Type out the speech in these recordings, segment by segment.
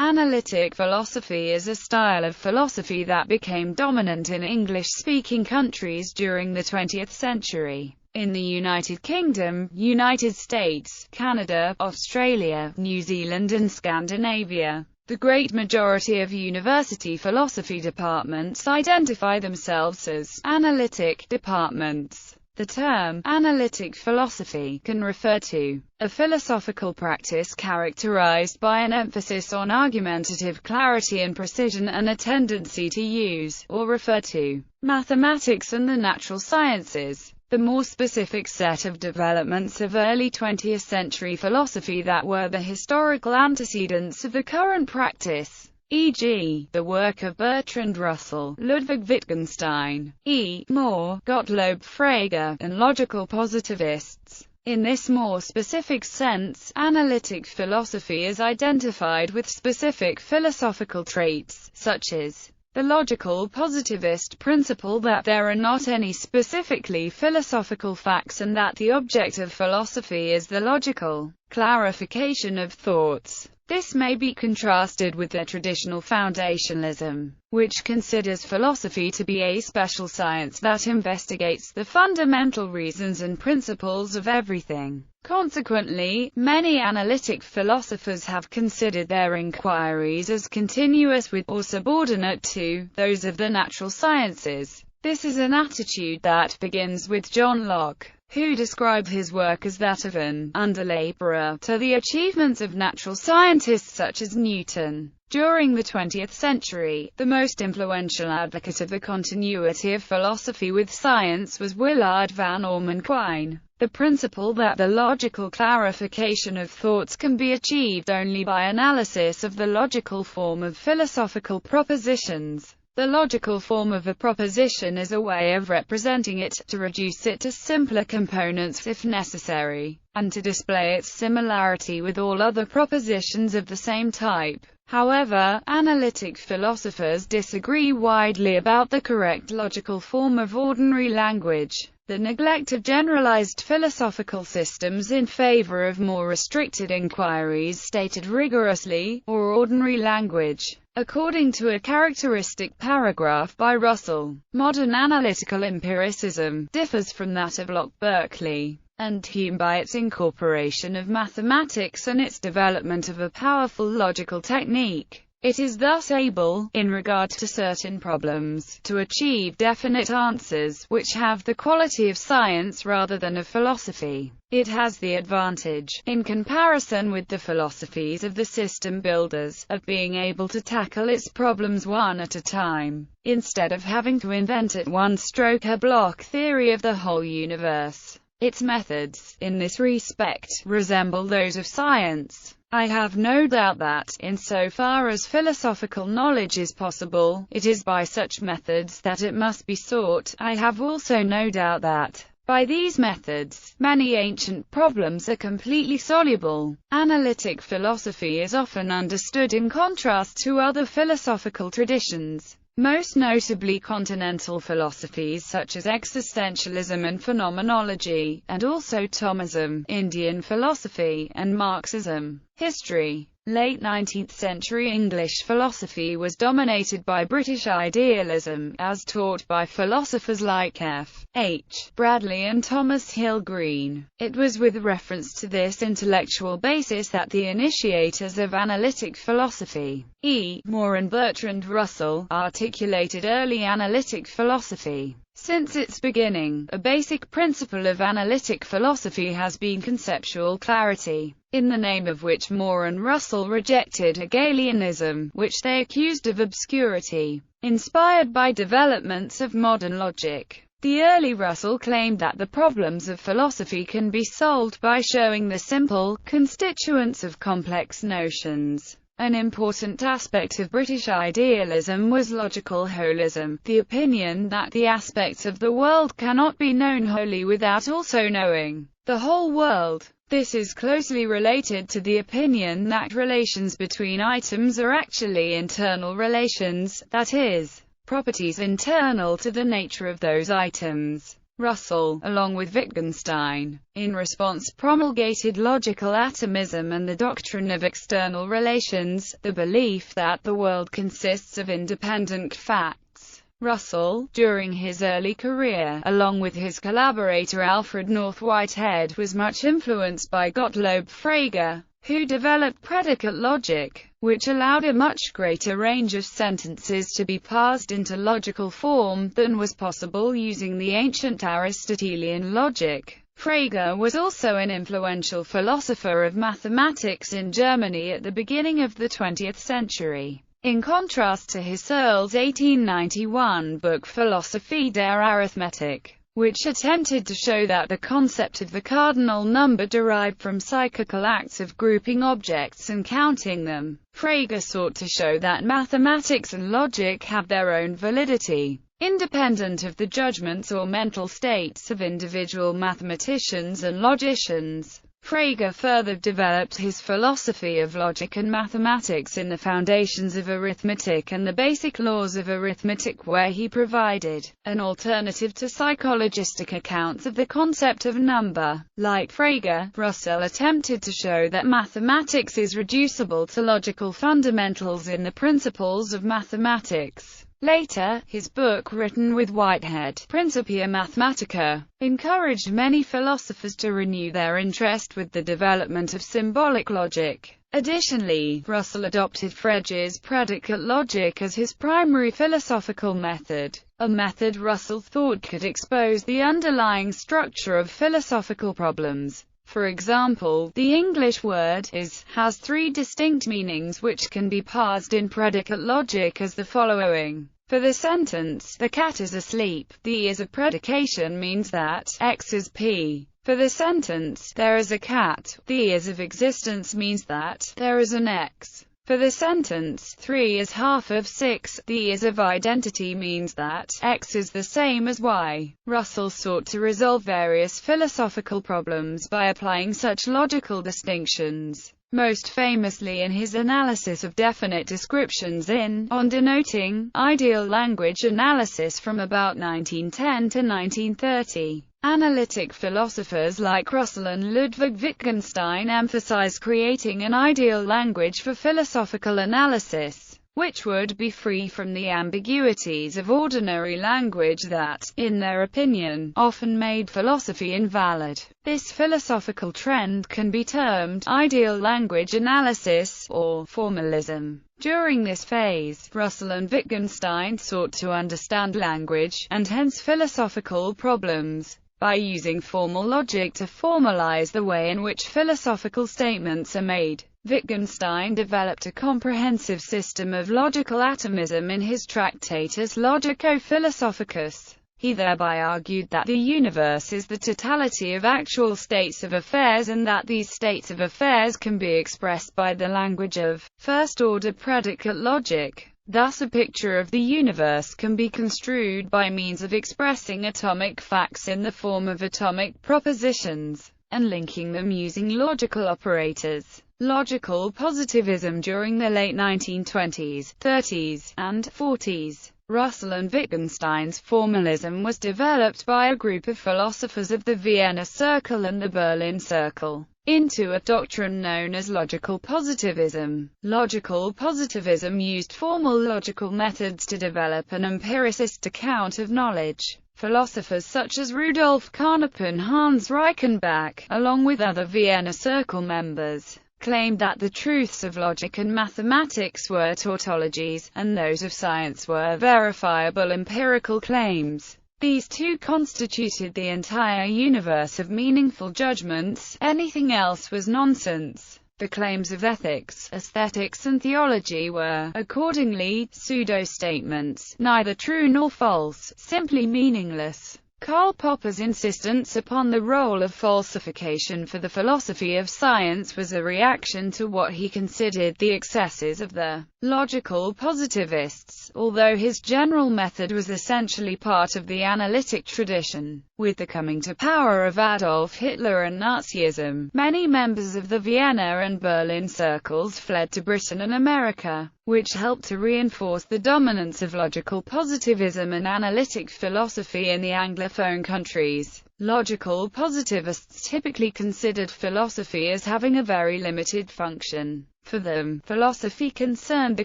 Analytic philosophy is a style of philosophy that became dominant in English-speaking countries during the 20th century. In the United Kingdom, United States, Canada, Australia, New Zealand and Scandinavia, the great majority of university philosophy departments identify themselves as analytic departments. The term analytic philosophy can refer to a philosophical practice characterized by an emphasis on argumentative clarity and precision and a tendency to use, or refer to, mathematics and the natural sciences. The more specific set of developments of early 20th century philosophy that were the historical antecedents of the current practice, e.g., the work of Bertrand Russell, Ludwig Wittgenstein, E. More, Gottlob Frege, and logical positivists. In this more specific sense, analytic philosophy is identified with specific philosophical traits, such as the logical positivist principle that there are not any specifically philosophical facts and that the object of philosophy is the logical clarification of thoughts. This may be contrasted with the traditional foundationalism, which considers philosophy to be a special science that investigates the fundamental reasons and principles of everything. Consequently, many analytic philosophers have considered their inquiries as continuous with, or subordinate to, those of the natural sciences. This is an attitude that begins with John Locke, who described his work as that of an underlaborer to the achievements of natural scientists such as Newton. During the 20th century, the most influential advocate of the continuity of philosophy with science was Willard van Orman Quine. The principle that the logical clarification of thoughts can be achieved only by analysis of the logical form of philosophical propositions. The logical form of a proposition is a way of representing it, to reduce it to simpler components if necessary, and to display its similarity with all other propositions of the same type. However, analytic philosophers disagree widely about the correct logical form of ordinary language. The neglect of generalized philosophical systems in favor of more restricted inquiries stated rigorously, or ordinary language. According to a characteristic paragraph by Russell, modern analytical empiricism differs from that of Locke, Berkeley, and Hume by its incorporation of mathematics and its development of a powerful logical technique. It is thus able, in regard to certain problems, to achieve definite answers, which have the quality of science rather than of philosophy. It has the advantage, in comparison with the philosophies of the system builders, of being able to tackle its problems one at a time, instead of having to invent at one stroke a block theory of the whole universe. Its methods, in this respect, resemble those of science. I have no doubt that, insofar as philosophical knowledge is possible, it is by such methods that it must be sought. I have also no doubt that, by these methods, many ancient problems are completely soluble. Analytic philosophy is often understood in contrast to other philosophical traditions, most notably continental philosophies such as existentialism and phenomenology, and also Thomism, Indian philosophy, and Marxism. History. Late 19th century English philosophy was dominated by British idealism, as taught by philosophers like F. H. Bradley and Thomas Hill Green. It was with reference to this intellectual basis that the initiators of analytic philosophy, E. More and Bertrand Russell, articulated early analytic philosophy. Since its beginning, a basic principle of analytic philosophy has been conceptual clarity, in the name of which More and Russell rejected Hegelianism, which they accused of obscurity, inspired by developments of modern logic. The early Russell claimed that the problems of philosophy can be solved by showing the simple constituents of complex notions. An important aspect of British idealism was logical holism, the opinion that the aspects of the world cannot be known wholly without also knowing the whole world. This is closely related to the opinion that relations between items are actually internal relations, that is, properties internal to the nature of those items. Russell, along with Wittgenstein, in response promulgated logical atomism and the doctrine of external relations, the belief that the world consists of independent facts. Russell, during his early career, along with his collaborator Alfred North Whitehead, was much influenced by Gottlob Frege, who developed predicate logic, which allowed a much greater range of sentences to be parsed into logical form than was possible using the ancient Aristotelian logic. Frege was also an influential philosopher of mathematics in Germany at the beginning of the 20th century. In contrast to Husserl's 1891 book Philosophie der Arithmetik, which attempted to show that the concept of the cardinal number derived from psychical acts of grouping objects and counting them, Frege sought to show that mathematics and logic have their own validity, independent of the judgments or mental states of individual mathematicians and logicians. Frege further developed his philosophy of logic and mathematics in the Foundations of Arithmetic and the Basic Laws of Arithmetic, where he provided an alternative to psychologistic accounts of the concept of number. Like Frege, Russell attempted to show that mathematics is reducible to logical fundamentals in the principles of mathematics. Later, his book, written with Whitehead, Principia Mathematica, encouraged many philosophers to renew their interest with the development of symbolic logic. Additionally, Russell adopted Frege's predicate logic as his primary philosophical method, a method Russell thought could expose the underlying structure of philosophical problems. For example, the English word is has three distinct meanings which can be parsed in predicate logic as the following. For the sentence, the cat is asleep, the E as a predication means that X is P. For the sentence, there is a cat, the E as of existence means that there is an X. For the sentence, 3 is half of 6, the E as of identity means that X is the same as Y. Russell sought to resolve various philosophical problems by applying such logical distinctions, most famously in his analysis of definite descriptions on denoting ideal language analysis from about 1910 to 1930. Analytic philosophers like Russell and Ludwig Wittgenstein emphasize creating an ideal language for philosophical analysis, which would be free from the ambiguities of ordinary language that, in their opinion, often made philosophy invalid. This philosophical trend can be termed ideal language analysis, or formalism. During this phase, Russell and Wittgenstein sought to understand language, and hence philosophical problems, by using formal logic to formalize the way in which philosophical statements are made. Wittgenstein developed a comprehensive system of logical atomism in his Tractatus Logico-Philosophicus. He thereby argued that the universe is the totality of actual states of affairs and that these states of affairs can be expressed by the language of first-order predicate logic. Thus a picture of the universe can be construed by means of expressing atomic facts in the form of atomic propositions, and linking them using logical operators. Logical positivism during the late 1920s, 30s, and 40s. Russell and Wittgenstein's formalism was developed by a group of philosophers of the Vienna Circle and the Berlin Circle into a doctrine known as logical positivism. Logical positivism used formal logical methods to develop an empiricist account of knowledge. Philosophers such as Rudolf Carnap and Hans Reichenbach, along with other Vienna Circle members, claimed that the truths of logic and mathematics were tautologies, and those of science were verifiable empirical claims. These two constituted the entire universe of meaningful judgments, anything else was nonsense. The claims of ethics, aesthetics and theology were, accordingly, pseudo-statements, neither true nor false, simply meaningless. Karl Popper's insistence upon the role of falsification for the philosophy of science was a reaction to what he considered the excesses of the logical positivists, although his general method was essentially part of the analytic tradition. With the coming to power of Adolf Hitler and Nazism, many members of the Vienna and Berlin circles fled to Britain and America, which helped to reinforce the dominance of logical positivism and analytic philosophy in the Anglophone countries. Logical positivists typically considered philosophy as having a very limited function. For them, philosophy concerned the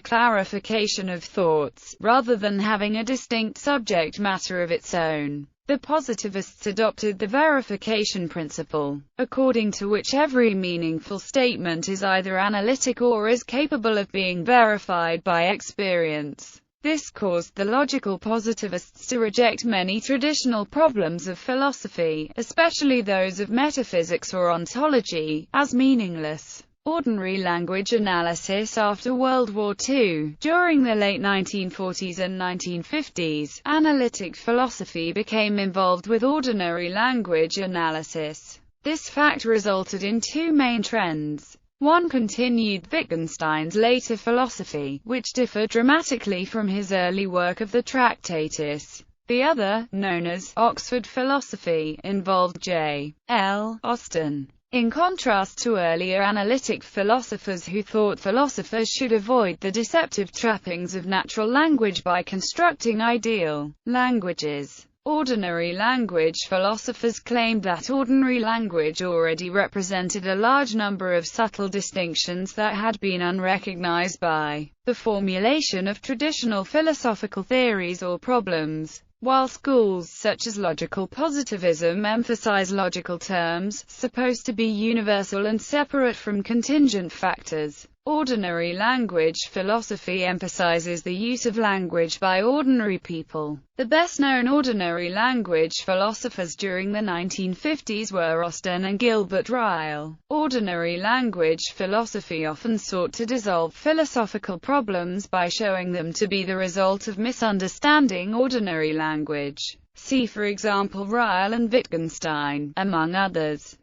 clarification of thoughts, rather than having a distinct subject matter of its own. The positivists adopted the verification principle, according to which every meaningful statement is either analytic or is capable of being verified by experience. This caused the logical positivists to reject many traditional problems of philosophy, especially those of metaphysics or ontology, as meaningless. Ordinary language analysis. After World War II, during the late 1940s and 1950s, analytic philosophy became involved with ordinary language analysis. This fact resulted in two main trends. One continued Wittgenstein's later philosophy, which differed dramatically from his early work of the Tractatus. The other, known as Oxford philosophy, involved J. L. Austin. In contrast to earlier analytic philosophers who thought philosophers should avoid the deceptive trappings of natural language by constructing ideal languages, ordinary language philosophers claimed that ordinary language already represented a large number of subtle distinctions that had been unrecognized by the formulation of traditional philosophical theories or problems. While schools such as logical positivism emphasize logical terms, supposed to be universal and separate from contingent factors, ordinary language philosophy emphasizes the use of language by ordinary people. The best-known ordinary language philosophers during the 1950s were Austin and Gilbert Ryle. Ordinary language philosophy often sought to dissolve philosophical problems by showing them to be the result of misunderstanding ordinary language. See for example Ryle and Wittgenstein, among others.